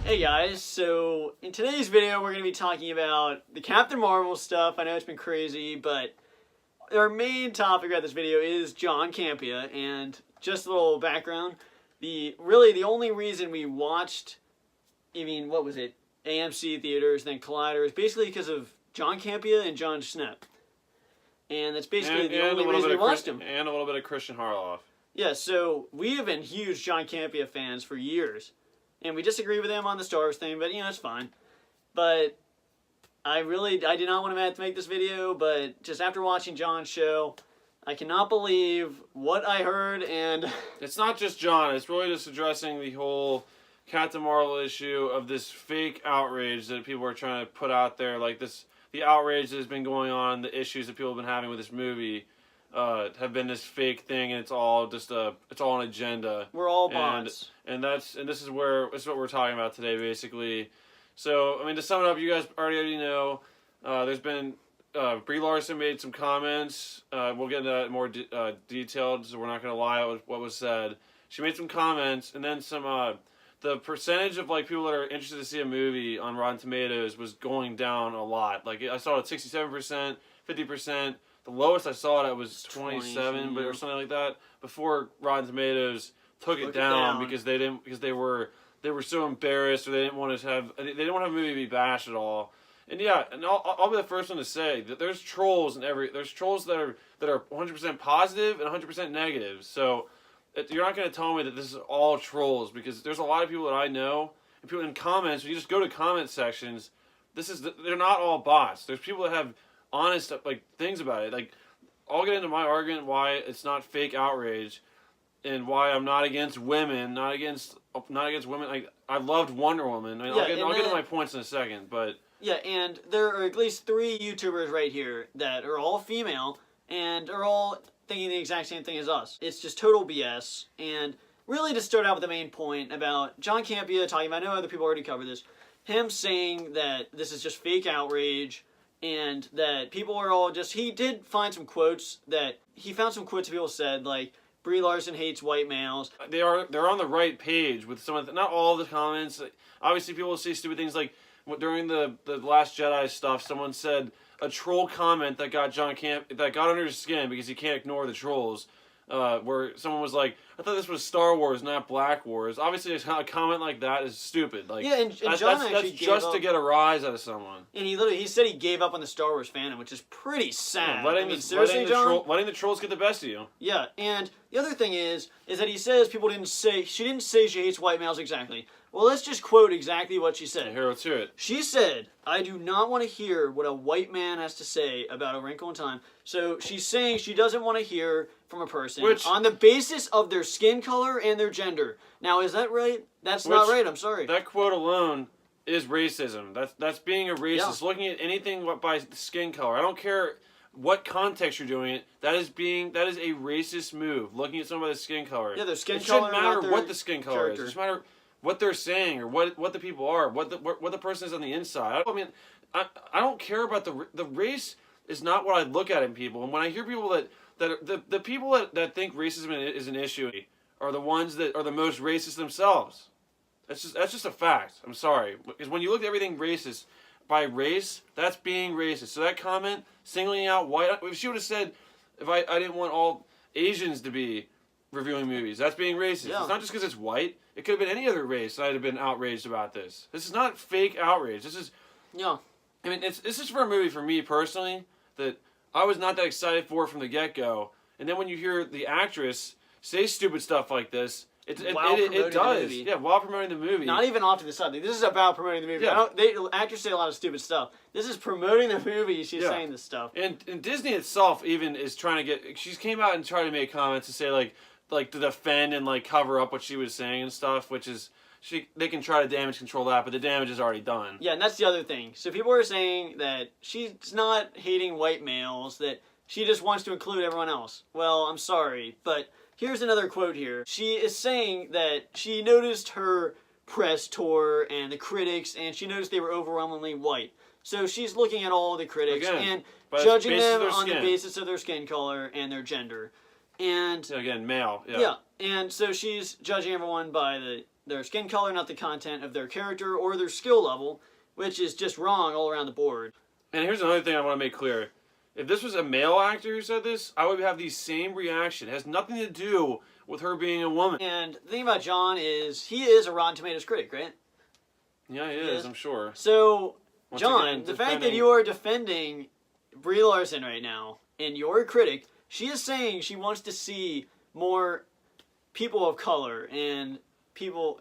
Hey guys, so in today's video we're going to be talking about the Captain Marvel stuff. I know it's been crazy, but our main topic about this video is John Campea, and just a little background. The only reason we watched, what was it, AMC theaters, then Collider, is basically because of John Campea and John Schnepp. And that's basically the only reason we watched him. And a little bit of Christian Harloff. Yeah, so we have been huge John Campea fans for years. And we disagree with him on the Star Wars thing, but, it's fine. But I did not want to make this video, but just after watching John's show, I cannot believe what I heard, and... It's not just John, it's really just addressing the whole Captain Marvel issue of this fake outrage that people are trying to put out there, like the outrage that has been going on, the issues that people have been having with this movie. Have been this fake thing, and it's all an agenda. We're all bots. And this is what we're talking about today, basically. So, to sum it up, you guys already know, there's been, Brie Larson made some comments. We'll get into that more detailed, so we're not going to lie with what was said. She made some comments, and then the percentage of, people that are interested to see a movie on Rotten Tomatoes was going down a lot. I saw it at 67%, 50%. The lowest I saw it was 27, or something like that. Before Rotten Tomatoes took it down because they were so embarrassed, or they didn't want to have a movie be bashed at all. And yeah, and I'll be the first one to say that there's trolls there's trolls that are 100% positive and 100% negative. So you're not going to tell me that this is all trolls, because there's a lot of people that I know, and people in comments. When you just go to comment sections, they're not all bots. There's people that have honest things about it. I'll get into my argument why it's not fake outrage, and why I'm not against women, not against women. I loved Wonder Woman. I'll get into my points in a second, but yeah, and there are at least 3 YouTubers right here that are all female and are all thinking the exact same thing as us. It's just total BS. And really, to start out with the main point about John Campea talking about, I know other people already covered this, him saying that this is just fake outrage. And that people are all he did find some quotes people said, like, Brie Larson hates white males. They're on the right page with some of not all the comments. Obviously, people will say stupid things like, during the Last Jedi stuff, someone said a troll comment that got under his skin, because he can't ignore the trolls. Where someone was like, I thought this was Star Wars, not Black Wars. Obviously, a comment like that is stupid. And John actually that's just to get a rise out of someone. And he said he gave up on the Star Wars fandom, which is pretty sad. Letting the trolls get the best of you. Yeah, and the other thing is that he says she didn't say she hates white males exactly. Well, let's just quote exactly what she said. Here, let's hear it. She said, I do not want to hear what a white man has to say about A Wrinkle in Time. So she's saying she doesn't want to hear from a person on the basis of their skin color and their gender. Now, is that right? That's not right, I'm sorry. That quote alone is racism. That's being a racist. Yeah. Looking at anything by skin color. I don't care what context you're doing it. That is a racist move. Looking at someone by the skin color. Yeah, their skin color. It shouldn't matter what the skin color is. It doesn't matter what they're saying, or what the people are, what the person is on the inside. I don't care about the race. Is not what I look at in people. And when I hear people the people that think racism is an issue are the ones that are the most racist themselves. That's just a fact. I'm sorry, because when you look at everything racist by race, that's being racist. So that comment singling out white, if she would have said, if I didn't want all Asians to be reviewing movies, that's being racist. Yeah. It's not just because it's white. It could have been any other race that I'd have been outraged about this. This is not fake outrage. This is, this is for a movie, for me personally, that I was not that excited for from the get-go. And then when you hear the actress say stupid stuff like this, it does. Yeah, while promoting the movie. Not even off to the side. This is about promoting the movie. Yeah. Actors say a lot of stupid stuff. This is promoting the movie. She's saying this stuff. And Disney itself even is trying to get... She came out and tried to make comments to say, to defend and cover up what she was saying and stuff, which is... They can try to damage control that, but the damage is already done. Yeah, and that's the other thing. So people are saying that she's not hating white males, that she just wants to include everyone else. Well, I'm sorry, but here's another quote here. She is saying that she noticed her press tour and the critics, and she noticed they were overwhelmingly white. So she's looking at all the critics and judging them on the basis of their skin color and their gender. And again, male. Yeah, and so she's judging everyone by their skin color, not the content of their character or their skill level, which is just wrong all around the board. And here's another thing I want to make clear. If this was a male actor who said this, I would have the same reaction. It has nothing to do with her being a woman. And the thing about John is, he is a Rotten Tomatoes critic, right? Yeah, he is, I'm sure. So, Once John, again, the fact that you are defending Brie Larson right now, and you're a critic, she is saying she wants to see more people of color and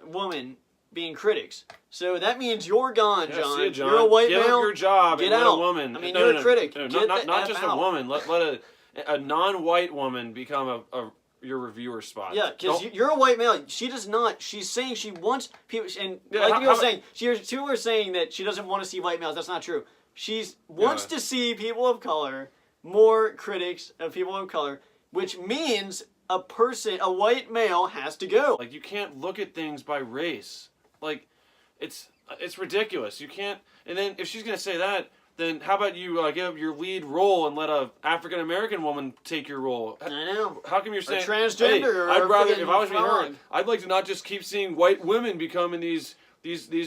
women being critics. So that means you're gone, John. See it, John. You're a white Give male. up your job Get and let out. a woman. I mean, you're a critic. Not just a woman. Let a non-white woman become your reviewer spot. Yeah, because you're a white male. She does not. She's saying she wants people, and like you were saying, people are saying that she doesn't want to see white males. That's not true. She wants to see people of color, more critics of people of color, which means a white male has to go. Like, you can't look at things by race. Like, it's ridiculous. You can't. And then if she's gonna say that, then how about you give up your lead role and let a African American woman take your role? I know. How come you're saying transgender? Hey, I'd rather, if I was being her, I'd like to not just keep seeing white women become in these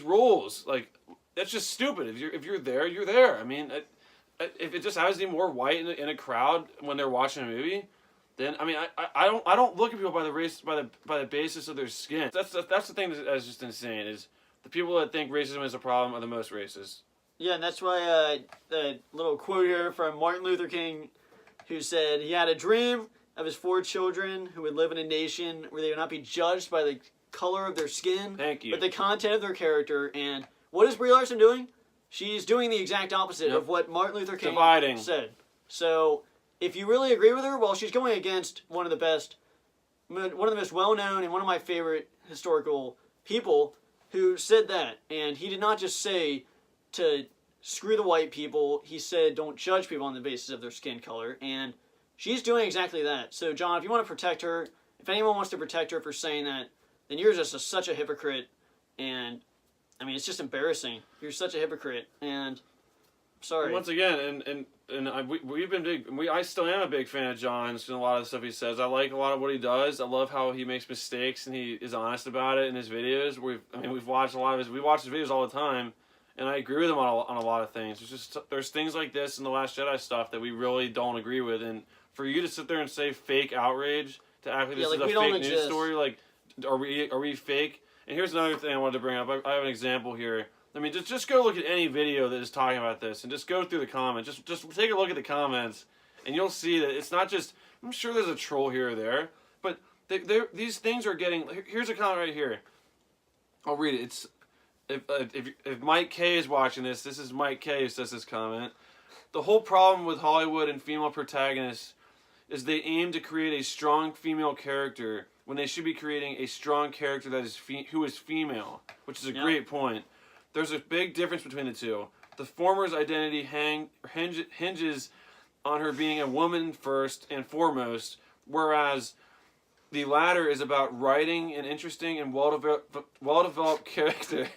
roles. Like, that's just stupid. If you're there, you're there. I mean, if it just happens to be more white in a crowd when they're watching a movie, then I mean, I don't look at people by the basis of their skin. That's the thing that's just insane. Is the people that think racism is a problem are the most racist. Yeah, and that's why the little quote here from Martin Luther King, who said he had a dream of his 4 children who would live in a nation where they would not be judged by the color of their skin, Thank you. but the content of their character. And what is Brie Larson doing? She's doing the exact opposite of what Martin Luther King said. So if you really agree with her, well, she's going against one of the most well-known and one of my favorite historical people who said that. And he did not just say to screw the white people. He said don't judge people on the basis of their skin color, and she's doing exactly that. So John, if you want to protect her, if anyone wants to protect her for saying that, then you're just such a hypocrite. And I mean, it's just embarrassing. You're such a hypocrite, and sorry. Once again, we've been big. I still am a big fan of John's and a lot of the stuff he says. I like a lot of what he does. I love how he makes mistakes and he is honest about it in his videos. We've watched a lot of we watch his videos all the time. And I agree with him on a lot of things. There's things like this in the Last Jedi stuff that we really don't agree with. And for you to sit there and say fake outrage, to act like this is a fake news story, like, are we fake? And here's another thing I wanted to bring up. I have an example here. I mean, just go look at any video that is talking about this, and just go through the comments. Just take a look at the comments, and you'll see that it's not just. I'm sure there's a troll here or there, but these things are getting. Here's a comment right here. I'll read it. It's. If Mike K is watching this is Mike K who says this comment. The whole problem with Hollywood and female protagonists is they aim to create a strong female character when they should be creating a strong character that is who is female, which is a great point. There's a big difference between the two. The former's identity hinges on her being a woman first and foremost, whereas the latter is about writing an interesting and well-developed character.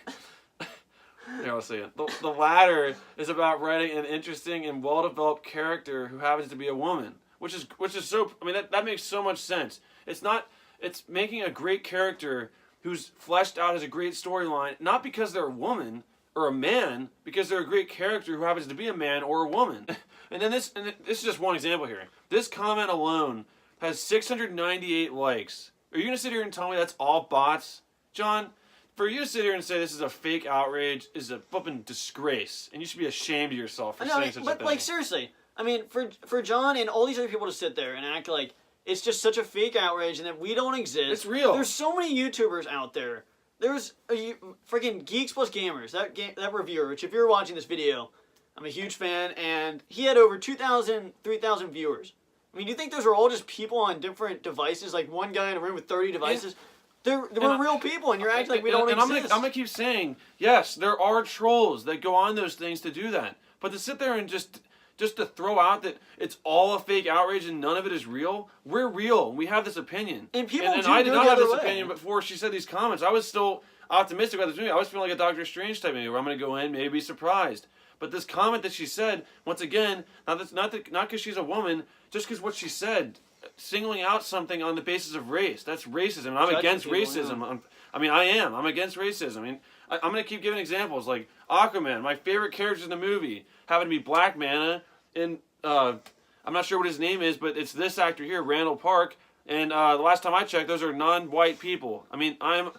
Here, I'll say it. The latter is about writing an interesting and well-developed character who happens to be a woman, which is so. I mean, that makes so much sense. It's making a great character who's fleshed out as a great storyline, not because they're a woman or a man, because they're a great character who happens to be a man or a woman. And this is just one example here. This comment alone has 698 likes. Are you going to sit here and tell me that's all bots? John, for you to sit here and say this is a fake outrage is a flipping disgrace. And you should be ashamed of yourself for saying such a thing. But, like, seriously. I mean, for John and all these other people to sit there and act like it's just such a fake outrage and that we don't exist. It's real. There's so many YouTubers out there. There's freaking Geeks Plus Gamers, that reviewer, which if you're watching this video, I'm a huge fan, and he had over 2,000, 3,000 viewers. I mean, do you think those are all just people on different devices? Like one guy in a room with 30 devices? Yeah. They were real people, and you're acting like we don't exist. I'm going to keep saying, yes, there are trolls that go on those things to do that. But to sit there and just to throw out that it's all a fake outrage and none of it is real, we're real. We have this opinion. And people and I did not have this opinion before she said these comments. I was still optimistic about this movie. I was feeling like a Doctor Strange type movie where I'm going to go in, maybe be surprised. But this comment that she said, once again, not because she's a woman, just because what she said singling out something on the basis of race. That's racism. I'm Judging against people, racism. I mean, I am. I'm against racism. I mean, I'm going to keep giving examples. Like Aquaman, my favorite characters in the movie happen to be Black Manta, and I'm not sure what his name is, but it's this actor here, Randall Park. And the last time I checked, those are non-white people. I mean, I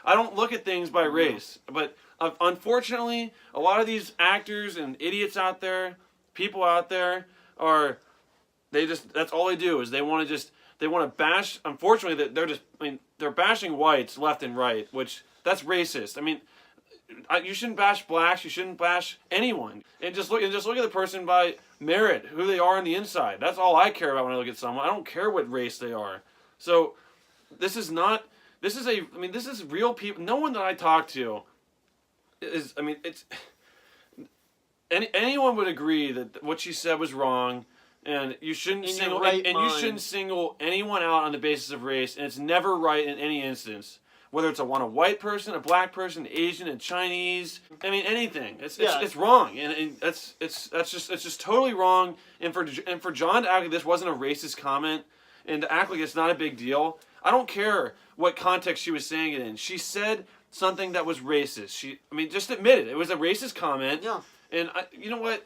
don't look at things by race, but unfortunately, a lot of these actors and idiots out there, people out there, that's all they do is they want to bash. Unfortunately, they're bashing whites left and right, which that's racist. I mean, you shouldn't bash blacks. You shouldn't bash anyone. And just look at the person by merit, who they are on the inside. That's all I care about when I look at someone. I don't care what race they are. So this is real people. No one that I talk to is. I mean, it's anyone would agree that what she said was wrong. And you shouldn't you shouldn't single anyone out on the basis of race, and it's never right in any instance. Whether it's a white person, a black person, Asian, and Chinese, I mean anything. It's wrong, and it's just totally wrong. And for John to act like this wasn't a racist comment, and to act like it's not a big deal, I don't care what context she was saying it in. She said something that was racist. Just admit it. It was a racist comment. Yeah. And you know what?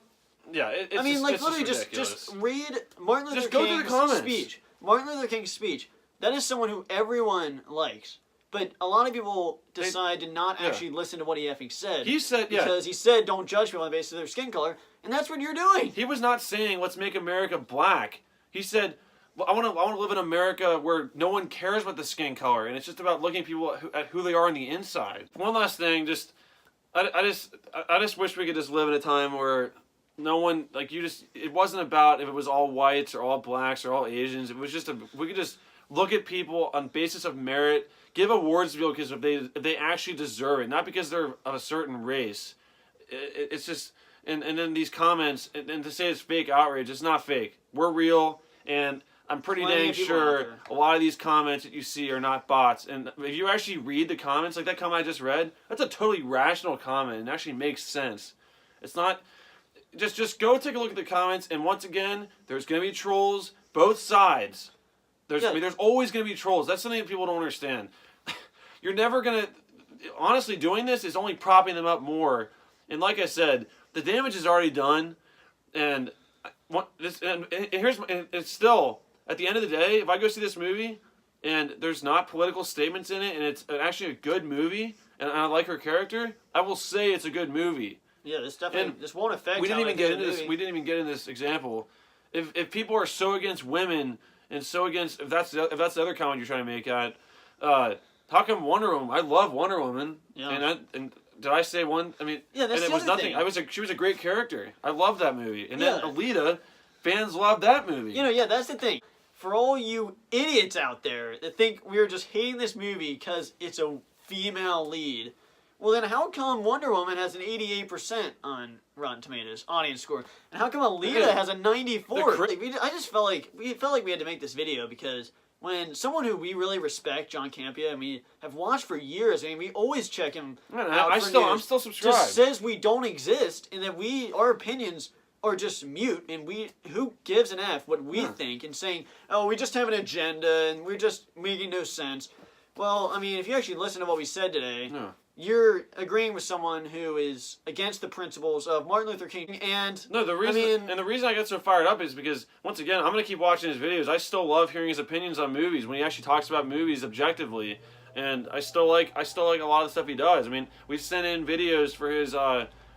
Yeah, literally just read Martin Luther King's speech. Martin Luther King's speech. That is someone who everyone likes. But a lot of people decide to not actually listen to what he effing said. He said, because he said, don't judge people on the basis of their skin color, and that's what you're doing. He was not saying, let's make America black. He said, well, I want to live in America where no one cares about the skin color, and it's just about looking at people at who they are on the inside. One last thing, I just wish we could just live in a time where no one, it wasn't about if it was all whites or all blacks or all Asians. It was just we could just look at people on basis of merit, give awards to people because if they actually deserve it, not because they're of a certain race. It's just, and then these comments, and to say it's fake outrage, it's not fake. We're real, and I'm pretty dang sure a lot of these comments that you see are not bots. And if you actually read the comments, like that comment I just read, that's a totally rational comment and actually makes sense. It's not, just go take a look at the comments, and once again, there's going to be trolls, both sides. There's always going to be trolls. That's something that people don't understand. You're never going to, honestly, doing this is only propping them up more. And like I said, the damage is already done. And it's still, at the end of the day, if I go see this movie and there's not political statements in it and it's actually a good movie and I like her character, I will say it's a good movie. Yeah, this won't affect. We didn't even get into this. We didn't even get into this example. If people are so against women and so against, if that's the other comment you're trying to make at, how come Wonder Woman? I love Wonder Woman. Yeah. And did I say one? I mean, yeah, that's and it was nothing. Thing. She was a great character. I love that movie. And then Alita, fans love that movie. That's the thing. For all you idiots out there that think we're just hating this movie because it's a female lead, well then how come Wonder Woman has an 88% on Rotten Tomatoes audience score, and how come Alita has a 94? I just felt like we had to make this video because when someone who we really respect, John Campia, and we have watched for years, I mean, we always check him out I'm still subscribed. Just says we don't exist and that our opinions are just mute, and who gives an F what we think, and saying, oh, we just have an agenda and we're just making no sense. Well, I mean, if you actually listen to what we said today, you're agreeing with someone who is against the principles of Martin Luther King. And the reason I get so fired up is because, once again, I'm going to keep watching his videos. I still love hearing his opinions on movies when he actually talks about movies objectively, and I still like a lot of the stuff he does. I mean, we sent in videos for his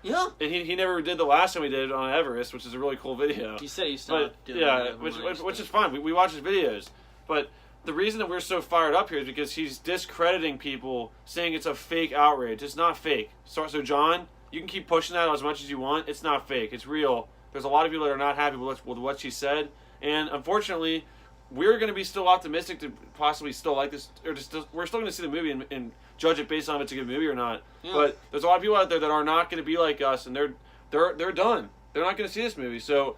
yeah. And he never did the last time we did it on Everest, which is a really cool video. He said he stopped doing it. Which is fine. We watch his videos. But the reason that we're so fired up here is because he's discrediting people, saying it's a fake outrage. It's not fake. So John, you can keep pushing that as much as you want. It's not fake. It's real. There's a lot of people that are not happy with what she said. And unfortunately, we're going to be still optimistic to possibly still like this. We're still going to see the movie and judge it based on if it's a good movie or not. Yeah. But there's a lot of people out there that are not going to be like us, and they're done. They're not going to see this movie. So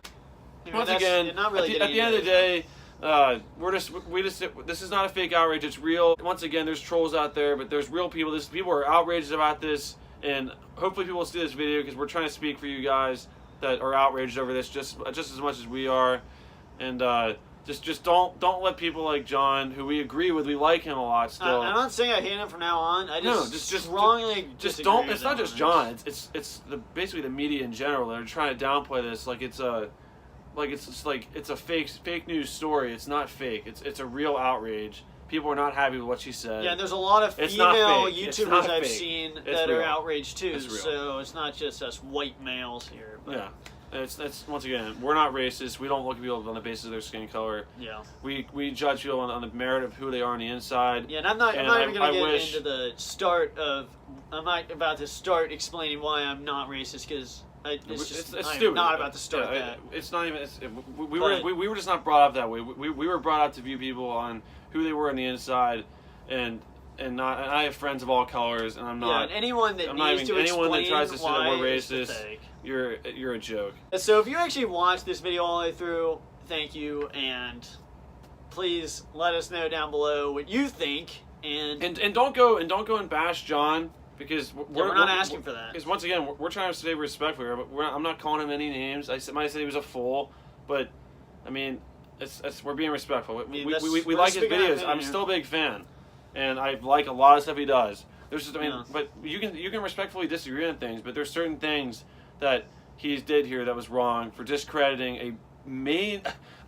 once again, at the end of the day, this is not a fake outrage. It's real. Once again, there's trolls out there, but there's real people. People are outraged about this, and hopefully people will see this video because we're trying to speak for you guys that are outraged over this just as much as we are. And Just don't let people like John, who we agree with, we like him a lot still. I'm not saying I hate him from now on. I just strongly just disagree don't. with It's not him just on John. It's basically the media in general. They're trying to downplay this like it's a fake news story. It's not fake. It's a real outrage. People are not happy with what she said. Yeah, there's a lot of It's not female fake. It's YouTubers not I've fake. seen It's that real. are outraged too. It's real. So it's not just us white males here. But Yeah. It's once again, we're not racist. We don't look at people on the basis of their skin color. yeah. We judge people on the merit of who they are on the inside. Yeah, and I'm not even going to get wish- into the start of. I'm not about to start explaining why I'm not racist because it's I'm stupid. not about to start Yeah, that. It's not even. We were just not brought up that way. We were brought up to view people on who they were on the inside, and I have friends of all colors, and I'm Yeah, not. and anyone that I'm not needs even to anyone that explain tries to say that why we're is racist. pathetic. You're a joke. So if you actually watched this video all the way through, thank you, and please let us know down below what you think. And don't go and bash John because we're not asking for that. Because once again, we're trying to stay respectful here, but I'm not calling him any names. I might say he was a fool, but I mean, we're being respectful. We like his videos. I'm still a big fan, and I like a lot of stuff he does. There's just, but you can respectfully disagree on things, but there's certain things that he did here that was wrong for discrediting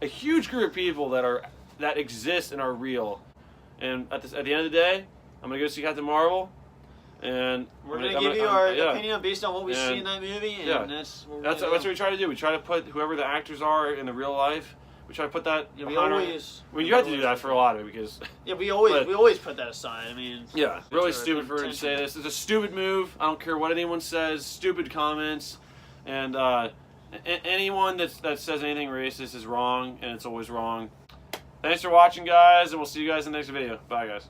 a huge group of people that exist and are real. And at the end of the day, I'm gonna go see Captain Marvel, and we're gonna give you our opinion based on what we see in that movie, and that's what we try to do. We try to put whoever the actors are in the real life. We try to put that. Yeah, we always. I mean, you have to do that for a lot of it because. Yeah, we always put that aside. I mean. Yeah, really stupid for her to say this. It's a stupid move. I don't care what anyone says. Stupid comments, and anyone that says anything racist is wrong, and it's always wrong. Thanks for watching, guys, and we'll see you guys in the next video. Bye, guys.